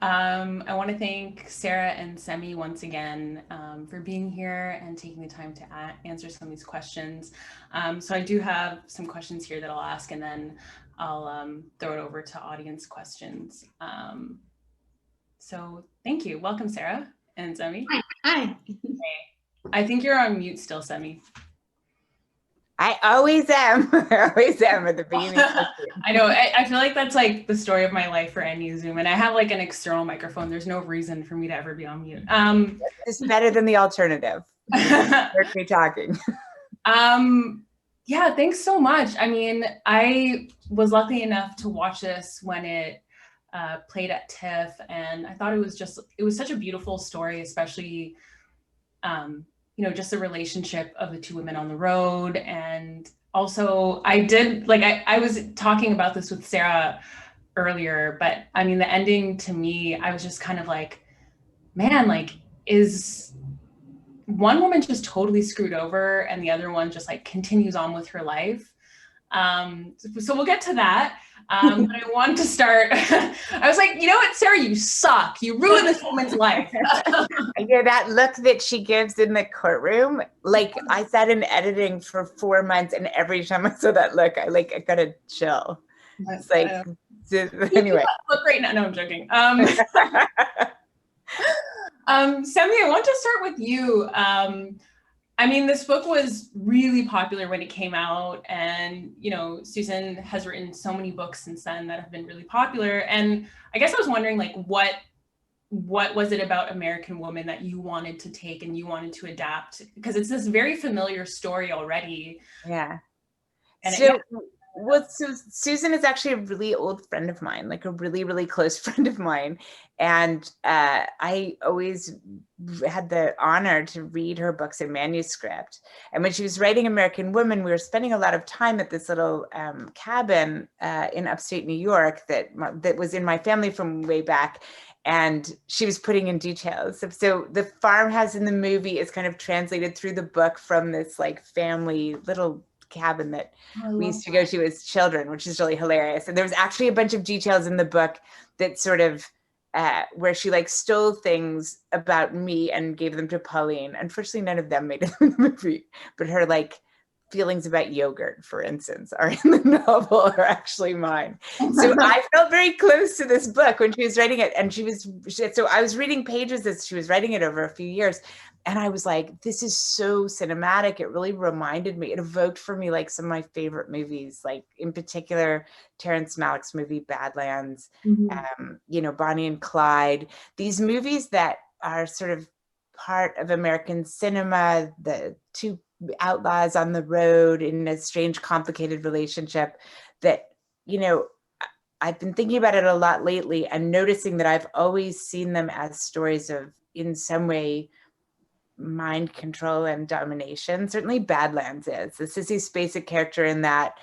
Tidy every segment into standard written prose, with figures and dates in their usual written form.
I want to thank Sarah and Semi once again for being here and taking the time to answer some of these questions. So I do have some questions here that I'll ask, and then I'll throw it over to audience questions. So thank you. Welcome, Sarah and Semi. Hi. Hi. Hey. I think you're on mute still, Semi. I always am. I always am at the beginning. I know. I feel like that's like the story of my life for any Zoom, and I have like an external microphone. There's no reason for me to ever be on mute. It's better than the alternative. Heard me talking. Yeah, thanks so much. I mean, I was lucky enough to watch this when it played at TIFF, and I thought it was such a beautiful story, especially just the relationship of the two women on the road. And also I was talking about this with Sarah earlier, but I mean, the ending to me, I was just kind of like, man, like, is one woman just totally screwed over and the other one just like continues on with her life? So we'll get to that. But I wanted to start. I was like, you know what, Sarah, you suck. You ruined this woman's life. Yeah, that look that she gives in the courtroom. Like, I sat in editing for 4 months, and every time I saw that look, I got a chill. It's like, anyway. Look right now. No, I'm joking. Semi, I want to start with you. I mean, this book was really popular when it came out, and Susan has written so many books since then that have been really popular. And I guess I was wondering, like, what was it about American Woman that you wanted to take and you wanted to adapt? Because it's this very familiar story already. Yeah. And so Susan is actually a really old friend of mine, like a really, really close friend of mine. And I always had the honor to read her books in manuscript. And when she was writing American Woman, we were spending a lot of time at this little cabin in upstate New York that was in my family from way back. And she was putting in details. So the farmhouse in the movie is kind of translated through the book from this like family little cabin that we used to go to as children, which is really hilarious. And there was actually a bunch of details in the book that sort of where she like stole things about me and gave them to Pauline. Unfortunately, none of them made it in the movie, but her like feelings about yogurt, for instance, are in the novel are actually mine. So I felt very close to this book when she was writing it. And so I was reading pages as she was writing it over a few years. And I was like, this is so cinematic. It really reminded me, it evoked for me like some of my favorite movies, like in particular, Terrence Malick's movie, Badlands, Bonnie and Clyde, these movies that are sort of part of American cinema, the two outlaws on the road in a strange, complicated relationship that, I've been thinking about it a lot lately and noticing that I've always seen them as stories of, in some way, mind control and domination. Certainly Badlands is. The Sissy Spacek character in that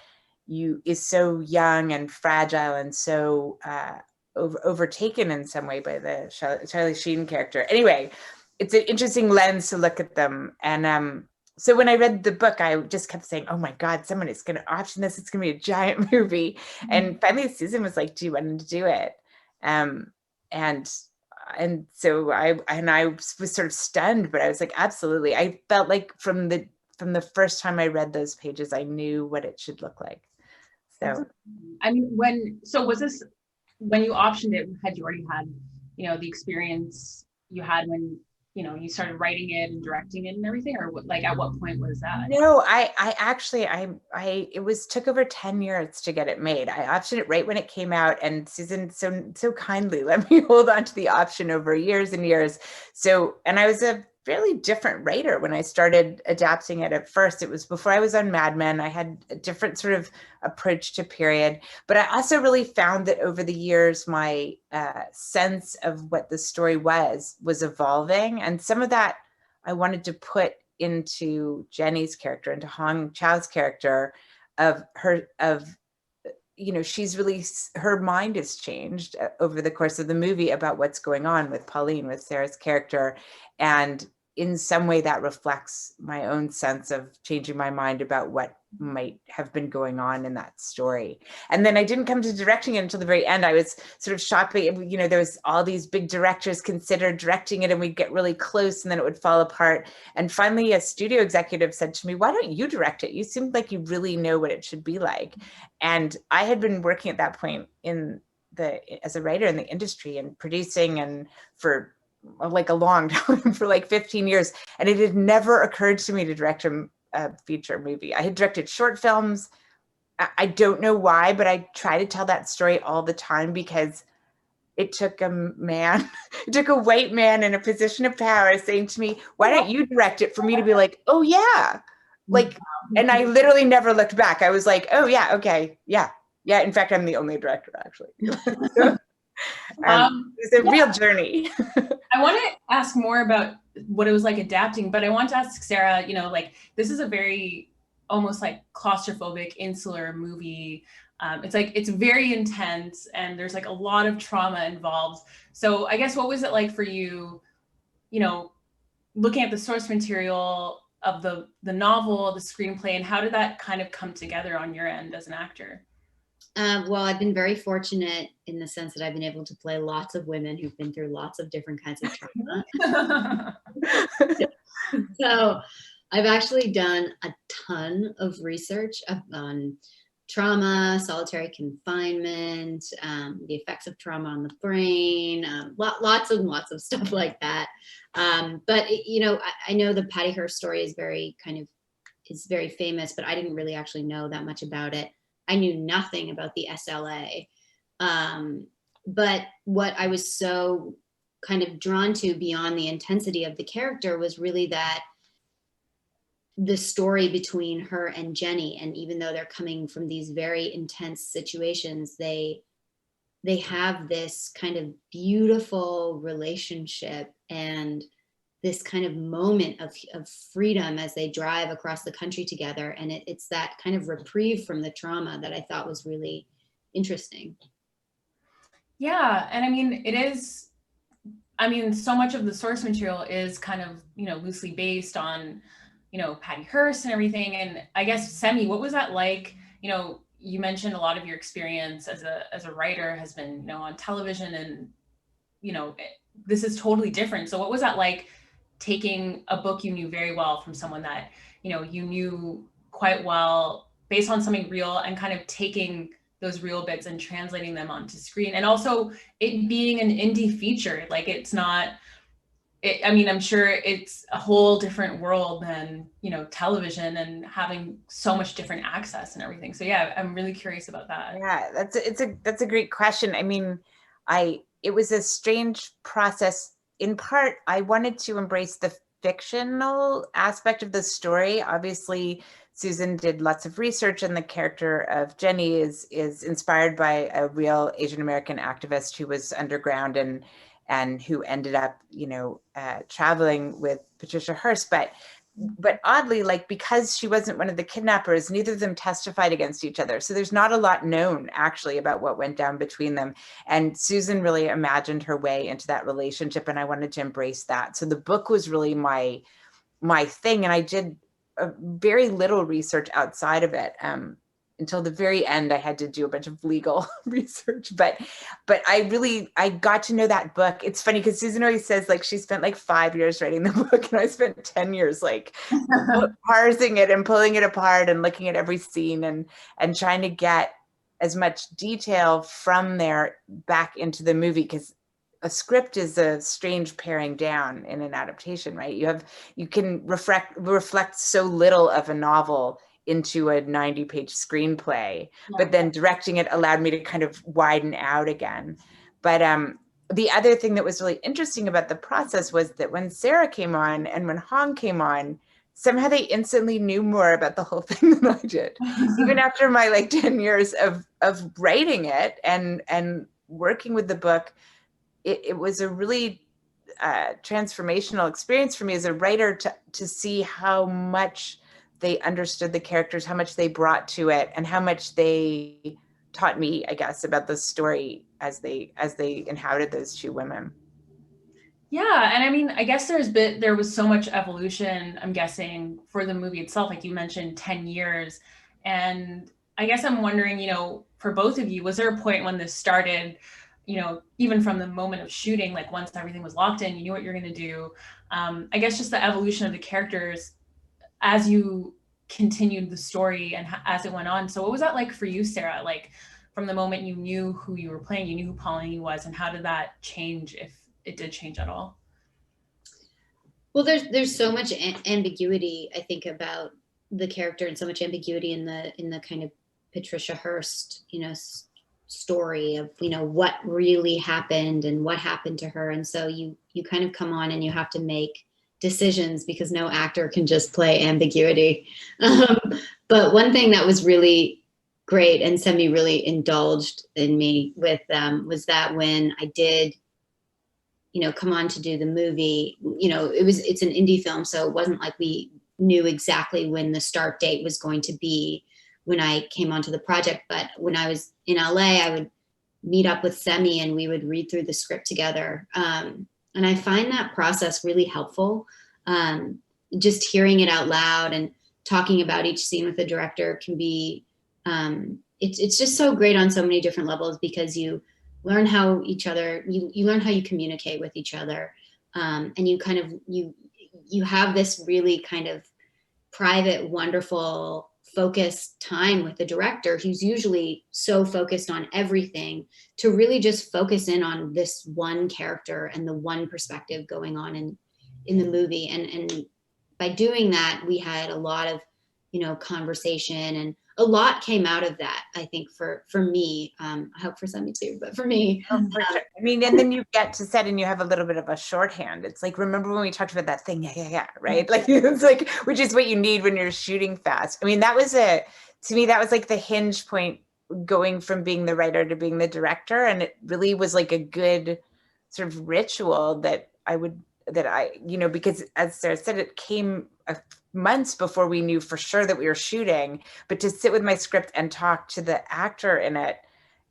is so young and fragile and so overtaken in some way by the Charlie Sheen character. Anyway, it's an interesting lens to look at them. And so when I read the book, I just kept saying, oh my God, someone is going to option this. It's going to be a giant movie. And finally Susan was like, do you want to do it? And so I was sort of stunned, but I was like, absolutely. I felt like from the first time I read those pages, I knew what it should look like. So, I mean, was this when you optioned it? Had you already had, the experience you had when you started writing it and directing it and everything, or like at what point was that? No, it took over 10 years to get it made. I optioned it right when it came out, and Susan so kindly let me hold on to the option over years and years. So, and I was a fairly different writer when I started adapting it. At first, it was before I was on Mad Men. I had a different sort of approach to period, but I also really found that over the years, my sense of what the story was evolving. And some of that I wanted to put into Jenny's character, into Hong Chau's character, she's really, her mind has changed over the course of the movie about what's going on with Pauline, with Sarah's character. And in some way that reflects my own sense of changing my mind about what might have been going on in that story. And then I didn't come to directing it until the very end. I was sort of shopping, you know, there was all these big directors considered directing it, and we'd get really close and then it would fall apart. And finally a studio executive said to me, "Why don't you direct it? You seem like you really know what it should be like." And I had been working at that point as a writer in the industry and producing and for like a long time, for like 15 years. And it had never occurred to me to direct a feature movie. I had directed short films. I don't know why, but I try to tell that story all the time because it took a man, it took a white man in a position of power saying to me, "Why don't you direct it?" for me to be like, "Oh yeah." Like, and I literally never looked back. I was like, "Oh yeah, okay, yeah. Yeah, in fact, I'm the only director actually." It's a real journey. I want to ask more about what it was like adapting, but I want to ask Sarah, you know, like this is a very almost like claustrophobic, insular movie. It's like, it's very intense and there's like a lot of trauma involved. So I guess what was it like for you, you know, looking at the source material of the novel, the screenplay, and how did that kind of come together on your end as an actor? Well, I've been very fortunate in the sense that I've been able to play lots of women who've been through lots of different kinds of trauma. So I've actually done a ton of research on trauma, solitary confinement, the effects of trauma on the brain, lots and lots of stuff like that. But you know, I know the Patty Hearst story is very famous, but I didn't really actually know that much about it. I knew nothing about the SLA. But what I was so kind of drawn to beyond the intensity of the character was really that the story between her and Jenny, and even though they're coming from these very intense situations, they have this kind of beautiful relationship and this kind of moment of freedom as they drive across the country together. And it's that kind of reprieve from the trauma that I thought was really interesting. Yeah, and I mean, it is, I mean, so much of the source material is kind of, you know, loosely based on, you know, Patty Hearst and everything. And I guess, Semi, what was that like? You know, you mentioned a lot of your experience as a writer has been, you know, on television, and, you know, this is totally different. So what was that like, taking a book you knew very well from someone that, you know, you knew quite well, based on something real, and kind of taking those real bits and translating them onto screen? And also it being an indie feature, like it's not, I mean, I'm sure it's a whole different world than, you know, television, and having so much different access and everything. So yeah, I'm really curious about that. Yeah, that's a great question. I mean, it was a strange process. In part, I wanted to embrace the fictional aspect of the story. Obviously, Susan did lots of research, and the character of Jenny is inspired by a real Asian American activist who was underground and who ended up, you know, traveling with Patricia Hearst. But oddly, like, because she wasn't one of the kidnappers, neither of them testified against each other. So there's not a lot known actually about what went down between them. And Susan really imagined her way into that relationship, and I wanted to embrace that. So the book was really my thing, and I did very little research outside of it. Until the very end, I had to do a bunch of legal research, but I got to know that book. It's funny because Susan always says, like, she spent like 5 years writing the book, and I spent 10 years like parsing it and pulling it apart and looking at every scene and trying to get as much detail from there back into the movie, because a script is a strange paring down in an adaptation, right? You can reflect so little of a novel into a 90-page screenplay, but then directing it allowed me to kind of widen out again. But the other thing that was really interesting about the process was that when Sarah came on and when Hong came on, somehow they instantly knew more about the whole thing than I did. Even after my like 10 years of writing it and working with the book, it was a really transformational experience for me as a writer to see how much they understood the characters, how much they brought to it, and how much they taught me, I guess, about the story as they inhabited those two women. Yeah, and I mean, I guess there was so much evolution, I'm guessing, for the movie itself. Like you mentioned, 10 years. And I guess I'm wondering, for both of you, was there a point when this started, even from the moment of shooting, like once everything was locked in, you knew what you're going to do. I guess just the evolution of the characters as you continued the story and as it went on. So what was that like for you, Sarah? Like from the moment you knew who you were playing, you knew who Pauline was, and how did that change, if it did change at all? Well, there's so much ambiguity, I think, about the character, and so much ambiguity in the kind of Patricia Hearst, story of, what really happened and what happened to her. And so you kind of come on and you have to make decisions, because no actor can just play ambiguity. But one thing that was really great, and Semi really indulged in me with, was that when I did, come on to do the movie, it's an indie film, so it wasn't like we knew exactly when the start date was going to be when I came onto the project. But when I was in LA, I would meet up with Semi and we would read through the script together. And I find that process really helpful. Just hearing it out loud and talking about each scene with the director can be, it's just so great on so many different levels, because you learn how you learn how you communicate with each other. And you kind of, you have this really kind of private, wonderful, focused time with the director, who's usually so focused on everything, to really just focus in on this one character and the one perspective going on in the movie. And by doing that, we had a lot of, conversation, and a lot came out of that, I think, for me. I hope for Semi too, but for me. Oh, for sure. I mean, and then you get to set and you have a little bit of a shorthand. It's like, remember when we talked about that thing? Yeah, right? Like, it's like, which is what you need when you're shooting fast. I mean, to me, that was like the hinge point, going from being the writer to being the director. And it really was like a good sort of ritual that because as Sarah said, it came months before we knew for sure that we were shooting, but to sit with my script and talk to the actor in it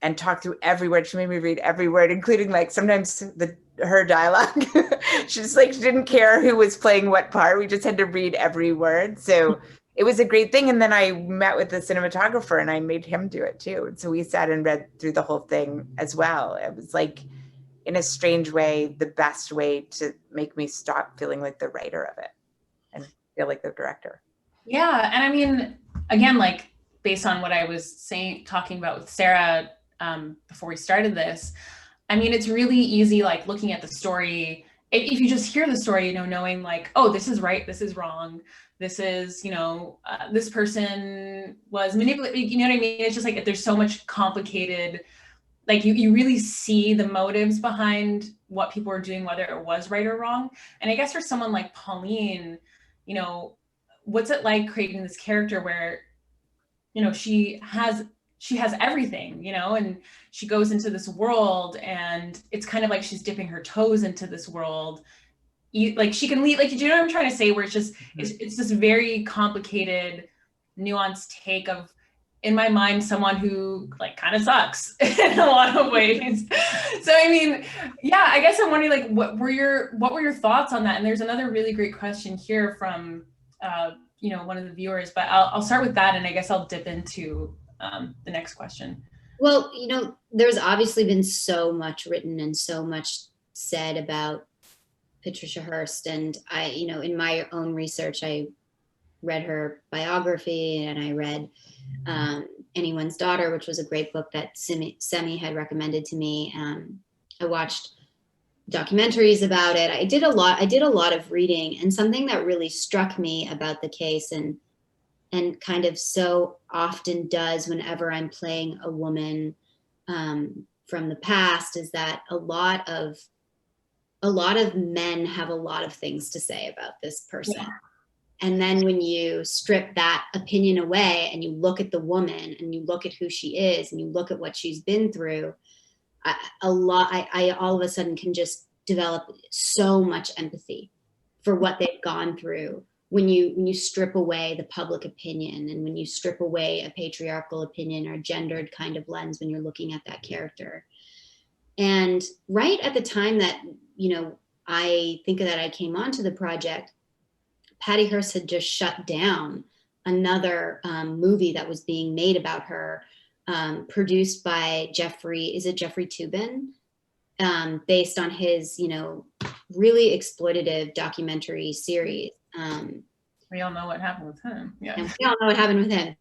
and talk through every word. She made me read every word, including like sometimes her dialogue. She didn't care who was playing what part. We just had to read every word. So it was a great thing. And then I met with the cinematographer and I made him do it too. And so we sat and read through the whole thing as well. It was like, in a strange way, the best way to make me stop feeling like the writer of it and feel like the director. Yeah. And I mean, again, like based on what I was talking about with Sarah before we started this, I mean, it's really easy, like looking at the story, if you just hear the story, knowing like, oh, this is right, this is wrong, this is, this person was manipulated, you know what I mean? It's just like, there's so much complicated, like you really see the motives behind what people are doing, whether it was right or wrong. And I guess for someone like Pauline, what's it like creating this character where, she has everything, and she goes into this world and it's kind of like she's dipping her toes into this world. Like she can lead, like, do you know what I'm trying to say? Where it's just, it's this very complicated, nuanced take of, in my mind, someone who like kind of sucks in a lot of ways. So I mean, yeah, I guess I'm wondering, like, what were your thoughts on that? And there's another really great question here from one of the viewers, but I'll start with that, and I guess I'll dip into the next question. Well, there's obviously been so much written and so much said about Patricia Hearst, and I, in my own research, I read her biography, and I read Anyone's Daughter, which was a great book that Semi had recommended to me. I watched documentaries about it. I did a lot of reading, and something that really struck me about the case, and kind of so often does whenever I'm playing a woman from the past, is that a lot of men have a lot of things to say about this person. Yeah. And then when you strip that opinion away and you look at the woman and you look at who she is and you look at what she's been through, I all of a sudden can just develop so much empathy for what they've gone through when you strip away the public opinion, and when you strip away a patriarchal opinion or gendered kind of lens when you're looking at that character. And right at the time that, I think that I came onto the project, Patty Hearst had just shut down another movie that was being made about her, produced by Jeffrey Toobin, based on his, really exploitative documentary series. We all know what happened with him. Yeah. And we all know what happened with him.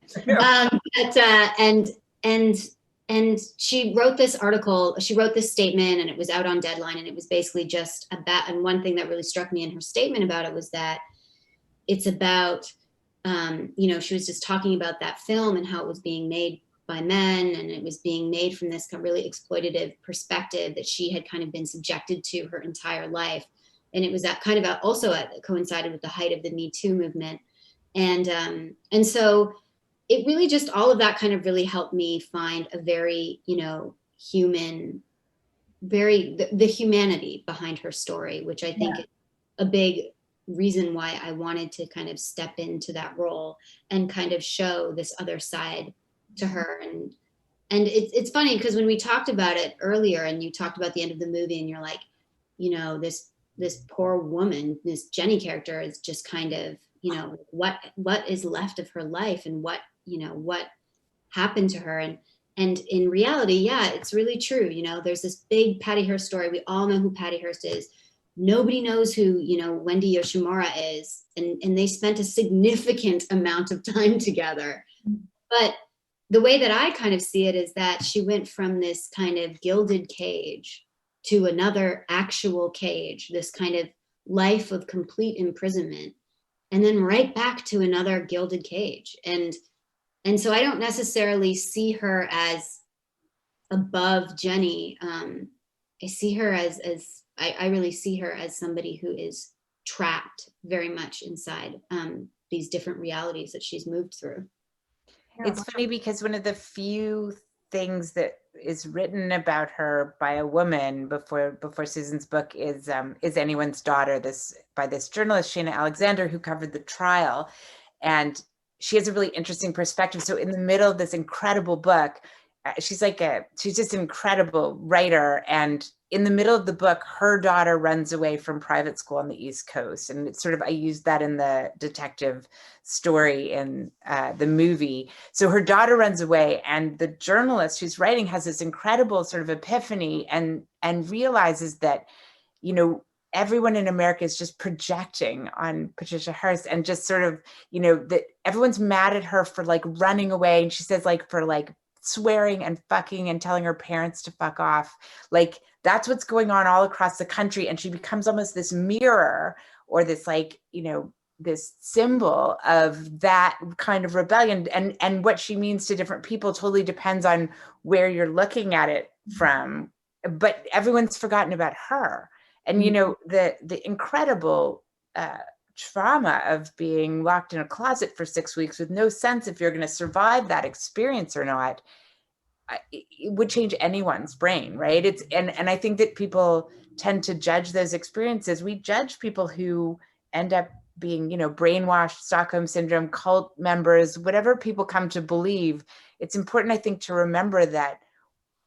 And she wrote this article, she wrote this statement, and it was out on Deadline, and it was basically just about, and one thing that really struck me in her statement about it was that it's about, she was just talking about that film and how it was being made by men, and it was being made from this really exploitative perspective that she had kind of been subjected to her entire life. And it was that kind of also coincided with the height of the Me Too movement. And so it really just, all of that kind of really helped me find a very, human, the humanity behind her story, which I think is a big reason why I wanted to kind of step into that role and kind of show this other side to her. And it's funny because when we talked about it earlier and you talked about the end of the movie and you're like, this poor woman, this Jenny character is just kind of, what is left of her life and what happened to her. And in reality, yeah, it's really true. There's this big Patty Hearst story. We all know who Patty Hearst is. Nobody knows who, Wendy Yoshimura is. And they spent a significant amount of time together. But the way that I kind of see it is that she went from this kind of gilded cage to another actual cage, this kind of life of complete imprisonment, and then right back to another gilded cage. And so I don't necessarily see her as above Jenny. I see her I really see her as somebody who is trapped very much inside these different realities that she's moved through. It's funny because one of the few things that is written about her by a woman before Susan's book is Anyone's Daughter, by this journalist Shana Alexander, who covered the trial, and she has a really interesting perspective. So in the middle of this incredible book, she's just an incredible writer, and in the middle of the book, her daughter runs away from private school on the East Coast. And it's I used that in the detective story in the movie. So her daughter runs away, and the journalist who's writing has this incredible sort of epiphany and realizes that, everyone in America is just projecting on Patricia Hearst, and just that everyone's mad at her for running away. And she says for swearing and fucking and telling her parents to fuck off. That's what's going on all across the country. And she becomes almost this mirror, or this this symbol of that kind of rebellion. And what she means to different people totally depends on where you're looking at it from. But everyone's forgotten about her. And, the incredible trauma of being locked in a closet for 6 weeks with no sense if you're going to survive that experience or not, it would change anyone's brain, right? And I think that people tend to judge those experiences. We judge people who end up being, brainwashed, Stockholm syndrome, cult members, whatever people come to believe. It's important, I think, to remember that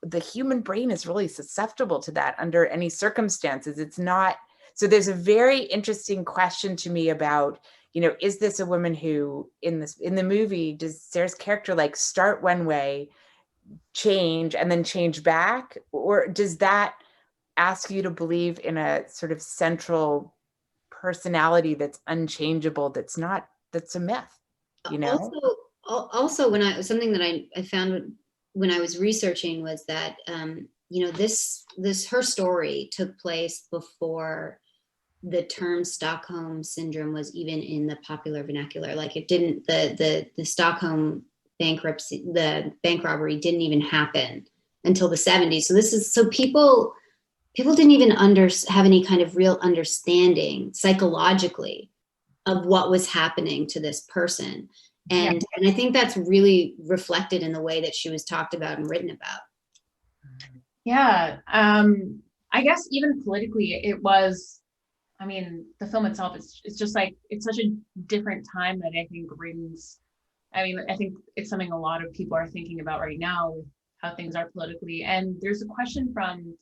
the human brain is really susceptible to that under any circumstances. It's not. So there's a very interesting question to me about, is this a woman who in the movie, does Sarah's character start one way, change, and then change back? Or does that ask you to believe in a sort of central personality that's unchangeable, that's a myth, Also, something that I found when I was researching was that, her story took place before the term Stockholm syndrome was even in the popular vernacular. It didn't, the Stockholm bankruptcy, the bank robbery didn't even happen until the 70s. So people didn't even have any kind of real understanding psychologically of what was happening to this person. And I think that's really reflected in the way that she was talked about and written about. Yeah. I guess even politically, it was, the film itself is, it's just it's such a different time that I think brings, I think it's something a lot of people are thinking about right now, with how things are politically. And there's a question from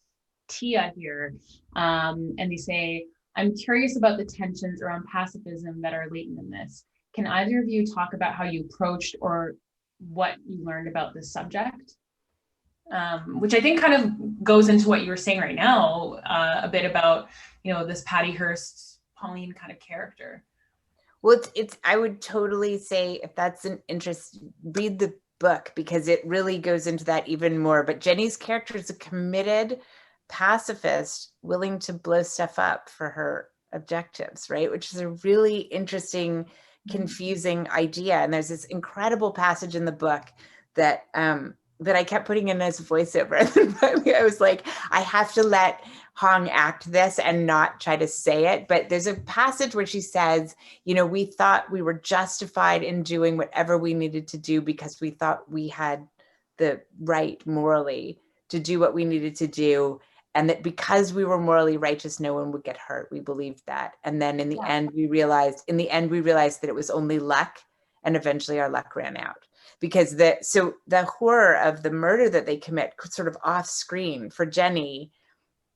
Tia here, and they say, I'm curious about the tensions around pacifism that are latent in this. Can either of you talk about how you approached or what you learned about this subject? Which I think kind of goes into what you were saying right now, a bit about, this Patty Hearst, Pauline kind of character. Well, I would totally say, if that's an interest, read the book, because it really goes into that even more. But Jenny's character is a committed pacifist willing to blow stuff up for her objectives, right? Which is a really interesting, confusing idea. And there's this incredible passage in the book that that I kept putting in as voiceover. And then finally I was like, I have to let Hong act this and not try to say it. But there's a passage where she says, we thought we were justified in doing whatever we needed to do because we thought we had the right morally to do what we needed to do. And that because we were morally righteous, no one would get hurt. We believed that. And then in the end, we realized that it was only luck. And eventually our luck ran out. Because the horror of the murder that they commit sort of off screen for Jenny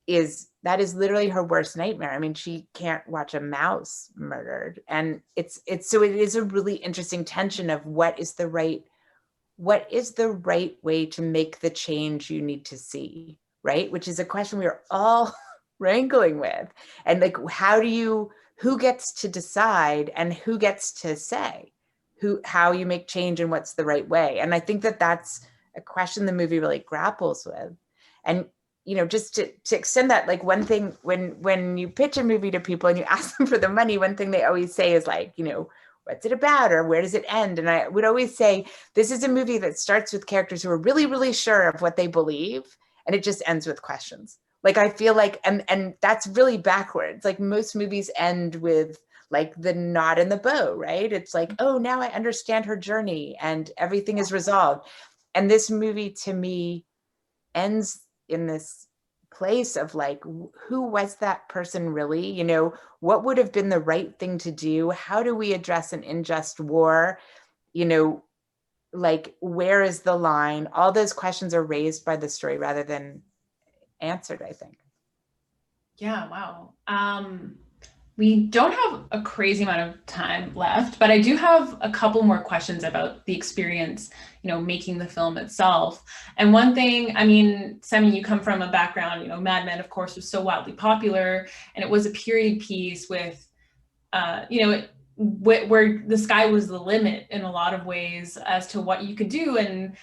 is literally her worst nightmare. I mean, she can't watch a mouse murdered. And it is a really interesting tension of what is the right way to make the change you need to see, right? Which is a question we are all wrangling with. And like, who gets to decide and who gets to say how you make change and what's the right way? And I think that that's a question the movie really grapples with. And just to extend that, like, one thing, when you pitch a movie to people and you ask them for the money, one thing they always say is like, what's it about, or where does it end? And I would always say, this is a movie that starts with characters who are really, really sure of what they believe, and it just ends with questions. Like, I feel like, and that's really backwards. Like, most movies end with like the knot in the bow, right? It's like, oh, now I understand her journey and everything is resolved. And this movie, to me, ends in this place of like, who was that person really? What would have been the right thing to do? How do we address an unjust war? Like, where is the line? All those questions are raised by the story rather than answered, I think. Yeah, wow. We don't have a crazy amount of time left, but I do have a couple more questions about the experience, making the film itself. And one thing, I mean, Semi, you come from a background, Mad Men, of course, was so wildly popular, and it was a period piece with, where the sky was the limit in a lot of ways as to what you could do and,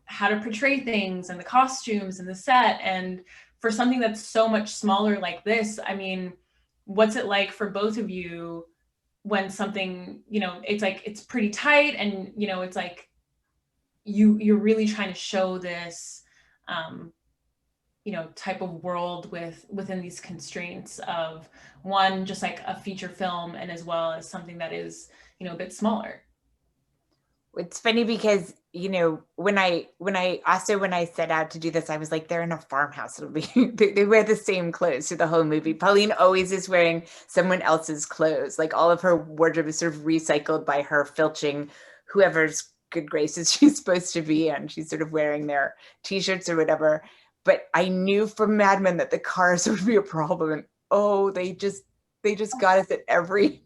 how to portray things and the costumes and the set. And for something that's so much smaller like this, I mean, what's it like for both of you when something, it's like, it's pretty tight and, it's like you're really trying to show this, type of world within these constraints of one, just like a feature film, and as well as something that is, a bit smaller. It's funny because, when I set out to do this, I was like, they're in a farmhouse. It'll be, they wear the same clothes through the whole movie. Pauline always is wearing someone else's clothes. Like, all of her wardrobe is sort of recycled by her filching whoever's good graces she's supposed to be in. She's sort of wearing their t-shirts or whatever. But I knew from Mad Men that the cars would be a problem. And oh, they just got us at every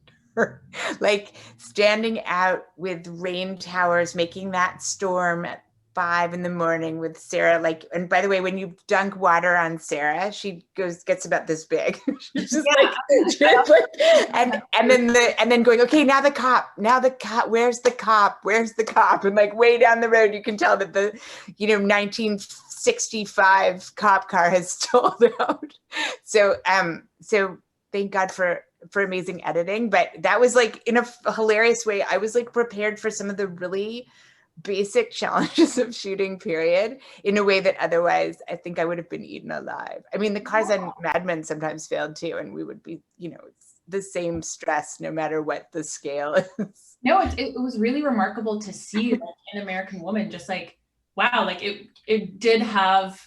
like, standing out with rain towers, making that storm at 5 a.m. with Sarah. Like, and by the way, when you dunk water on Sarah, she gets about this big. She's just and then going, okay, now the cop, where's the cop? And like, way down the road, you can tell that the 1965 cop car has stalled out. So thank God for amazing editing. But that was like, in a hilarious way, I was like prepared for some of the really basic challenges of shooting, period, in a way that otherwise I think I would have been eaten alive. I mean, the cars on Mad Men sometimes failed too, and we would be, it's the same stress no matter what the scale is. No, it was really remarkable to see, like, an American Woman, just like, wow, like it did have,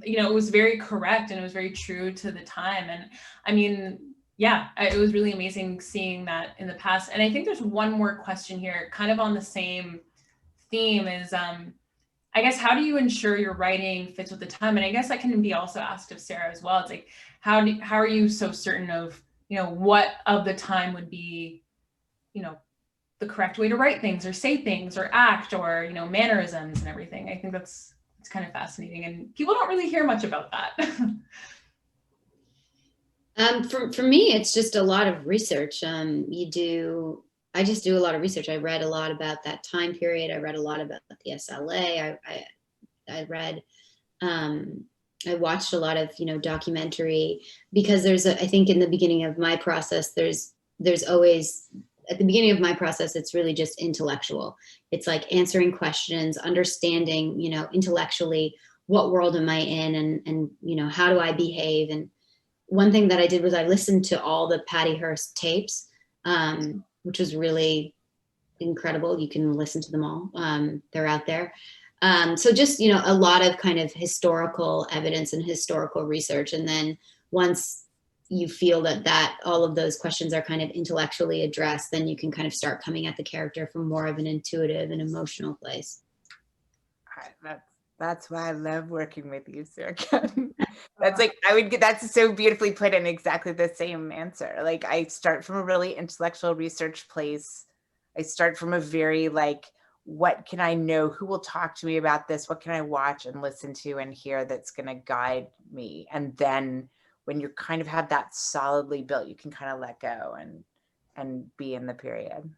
it was very correct and it was very true to the time. And I mean, yeah, it was really amazing seeing that in the past. And I think there's one more question here, kind of on the same theme, is I guess, how do you ensure your writing fits with the time? And I guess that can be also asked of Sarah as well. It's like, how are you so certain of, what of the time would be, the correct way to write things or say things or act or, mannerisms and everything. I think it's kind of fascinating, and people don't really hear much about that. For me, it's just a lot of research. I just do a lot of research. I read a lot about that time period. I read a lot about the SLA. I read, I watched a lot of, documentary, because I think in the beginning of my process, there's always, at the beginning of my process, it's really just intellectual. It's like answering questions, understanding, intellectually, what world am I in, and how do I behave? And one thing that I did was I listened to all the Patty Hearst tapes, which was really incredible. You can listen to them all. They're out there. So just, a lot of kind of historical evidence and historical research. And then once you feel that all of those questions are kind of intellectually addressed, then you can kind of start coming at the character from more of an intuitive and emotional place. That's why I love working with you, Sarah. That's like, that's so beautifully put in exactly the same answer. Like, I start from a really intellectual research place. I start from a very like, what can I know? Who will talk to me about this? What can I watch and listen to and hear that's going to guide me? And then when you kind of have that solidly built, you can kind of let go and be in the period.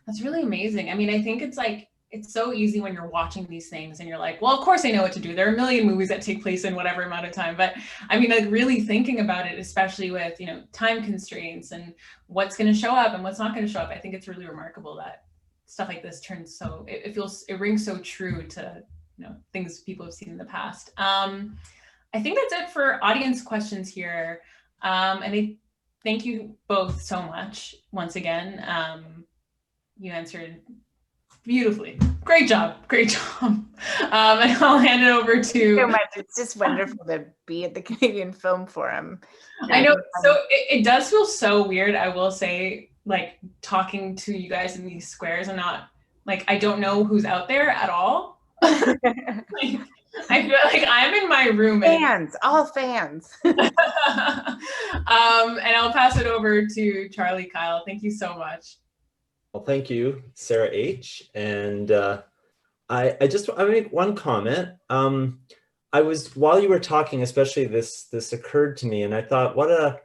That's really amazing. I mean, I think it's like, it's so easy when you're watching these things and you're like, well, of course I know what to do. There are a million movies that take place in whatever amount of time. But I mean, like, really thinking about it, especially with, time constraints and what's going to show up and what's not going to show up. I think it's really remarkable that stuff like this turns so, it rings so true to, things people have seen in the past. I think that's it for audience questions here. And I thank you both so much once again. You answered beautifully. Great job. And I'll hand it over to. So much. It's just wonderful to be at the Canadian Film Forum. I know. So it does feel so weird, I will say, like, talking to you guys in these squares. I'm not, like, I don't know who's out there at all. Like, I feel like I'm in my room. Fans, all fans. And I'll pass it over to Charlie Kyle. Thank you so much. Well, thank you, Sarah H. And I make one comment. While you were talking, especially this occurred to me, and I thought, what a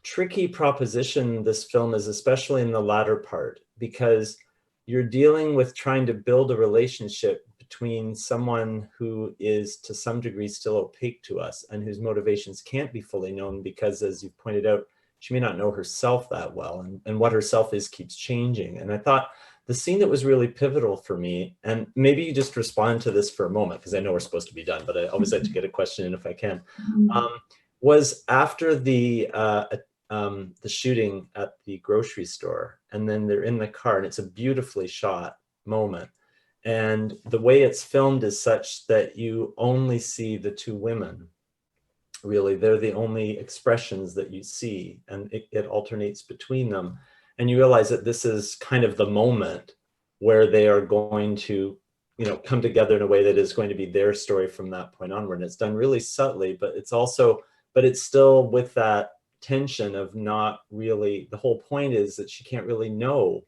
tricky proposition this film is, especially in the latter part, because you're dealing with trying to build a relationship between someone who is to some degree still opaque to us and whose motivations can't be fully known because, as you've pointed out, she may not know herself that well, and what herself is keeps changing. And I thought the scene that was really pivotal for me, and maybe you just respond to this for a moment, because I know we're supposed to be done, but I always like to get a question in if I can, was after the shooting at the grocery store, and then they're in the car, and it's a beautifully shot moment. And the way it's filmed is such that you only see the two women. Really, they're the only expressions that you see, and it alternates between them. And you realize that this is kind of the moment where they are going to, come together in a way that is going to be their story from that point onward. And it's done really subtly, but it's still with that tension of not really, the whole point is that she can't really know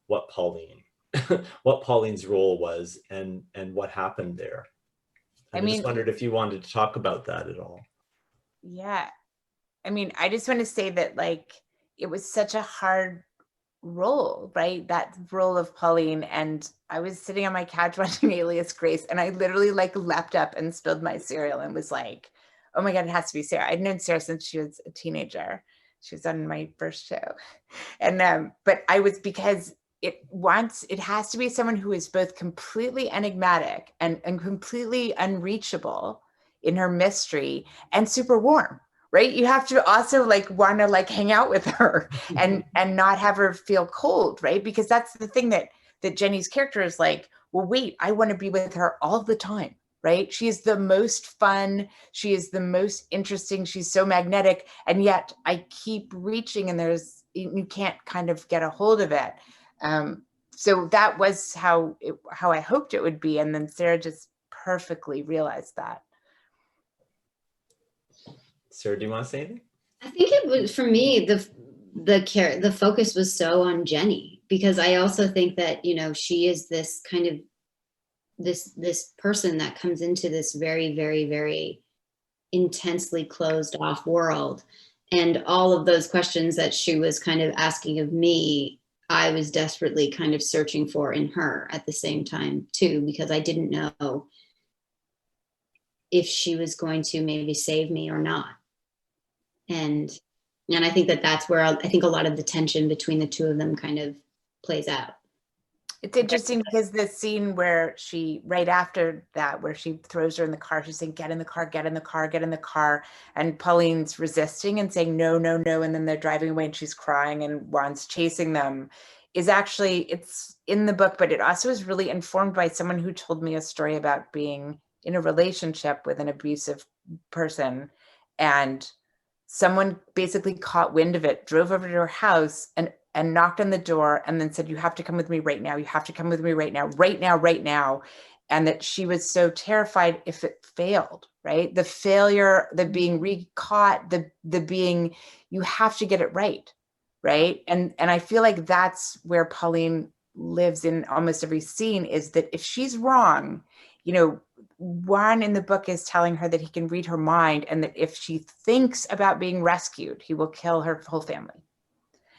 what Pauline's role was and what happened there. I just wondered if you wanted to talk about that at all. Yeah. I mean, I just want to say that, like, it was such a hard role, right? That role of Pauline. And I was sitting on my couch watching Alias Grace, and I literally like leapt up and spilled my cereal and was like, oh my God, it has to be Sarah. I'd known Sarah since she was a teenager. She was on my first show. And, but I was, because it has to be someone who is both completely enigmatic and completely unreachable in her mystery and super warm, right? You have to also like want to like hang out with her and not have her feel cold, right? Because that's the thing that Jenny's character is like, well, wait, I want to be with her all the time, right? She is the most fun. She is the most interesting. She's so magnetic. And yet I keep reaching and you can't kind of get a hold of it. So that was how I hoped it would be. And then Sarah just perfectly realized that. Sarah, do you want to say anything? I think it was, for me, the focus was so on Jenny, because I also think that, you know, she is this kind of this person that comes into this very, very, very intensely closed off world. And all of those questions that she was kind of asking of me, I was desperately kind of searching for in her at the same time too, because I didn't know if she was going to maybe save me or not. And I think that that's where I think a lot of the tension between the two of them kind of plays out. It's interesting because the scene where she, right after that, where she throws her in the car, she's saying, get in the car, get in the car, get in the car. And Pauline's resisting and saying, no, no, no. And then they're driving away and she's crying and Ron's chasing them, is actually, it's in the book, but it also is really informed by someone who told me a story about being in a relationship with an abusive person. And someone basically caught wind of it, drove over to her house and knocked on the door and then said, you have to come with me right now. You have to come with me right now, right now, right now. And that she was so terrified if it failed, right? The failure, the being re-caught, the being, you have to get it right, right? And I feel like that's where Pauline lives in almost every scene, is that if she's wrong, you know, Juan in the book is telling her that he can read her mind, and that if she thinks about being rescued, he will kill her whole family.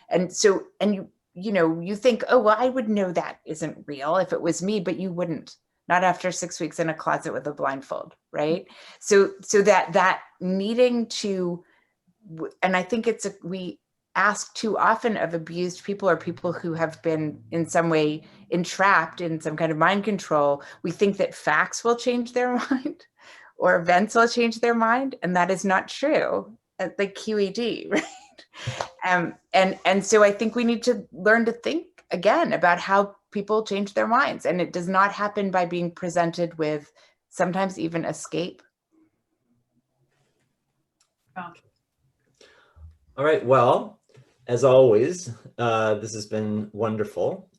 And so, and you know, you think, oh, well, I would know that isn't real if it was me, but you wouldn't, not after 6 weeks in a closet with a blindfold, right? So that needing to, and I think we ask too often of abused people or people who have been in some way entrapped in some kind of mind control. We think that facts will change their mind or events will change their mind. And that is not true. Like QED, right? And so I think we need to learn to think again about how people change their minds. And it does not happen by being presented with sometimes even escape. Oh. All right, well, as always, this has been wonderful.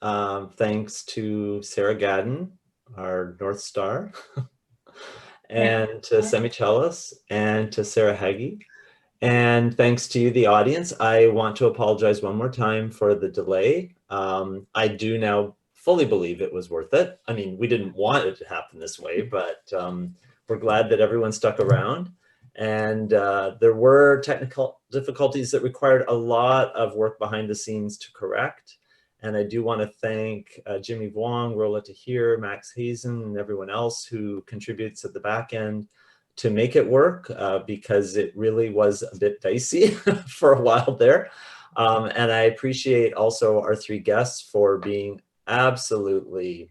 Thanks to Sarah Gadon, our North Star, and to Semi Chellas, and to Sarah Hagi. And thanks to you, the audience. I want to apologize one more time for the delay. I do now fully believe it was worth it. I mean, we didn't want it to happen this way, but we're glad that everyone stuck around. And there were technical difficulties that required a lot of work behind the scenes to correct. And I do want to thank Jimmy Vuong, Rola Tahir, Max Hazen, and everyone else who contributes at the back end to make it work, because it really was a bit dicey for a while there. And I appreciate also our three guests for being absolutely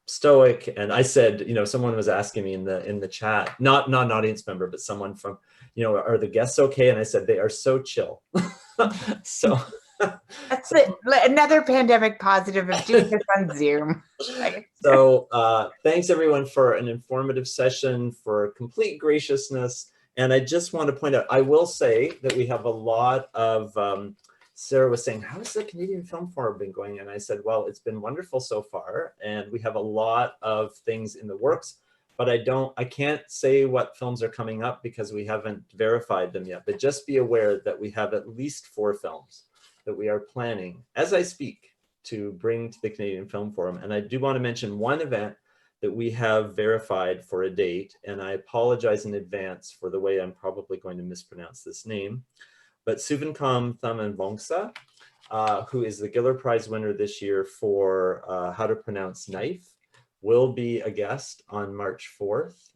stoic. And I said, you know, someone was asking me in the chat, not an audience member, but someone from, you know, are the guests okay? And I said, they are so chill. So that's another pandemic positive of doing this on Zoom. Right? So thanks everyone for an informative session, for complete graciousness. And I just want to point out, I will say that we have a lot of, Sarah was saying, how's the Canadian Film Forum been going? And I said, well, it's been wonderful so far. And we have a lot of things in the works, but I can't say what films are coming up because we haven't verified them yet. But just be aware that we have at least 4 films that we are planning, as I speak, to bring to the Canadian Film Forum. And I do want to mention one event that we have verified for a date, and I apologize in advance for the way I'm probably going to mispronounce this name, but Suvankam Thamanvongsa, who is the Giller Prize winner this year for How to Pronounce Knife, will be a guest on March 4th.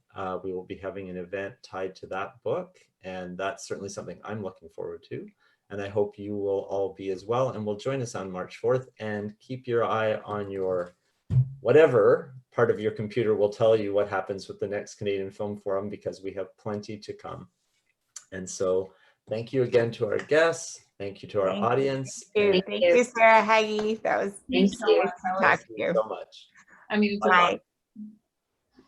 We will be having an event tied to that book, and that's certainly something I'm looking forward to. And I hope you will all be as well, and will join us on March 4th. And keep your eye on your, whatever part of your computer will tell you what happens with the next Canadian Film Forum, because we have plenty to come. And so thank you again to our guests. Thank you to our audience. Thank you, Sarah Hagi. That was Thank you. so much. I mean, it's Bye.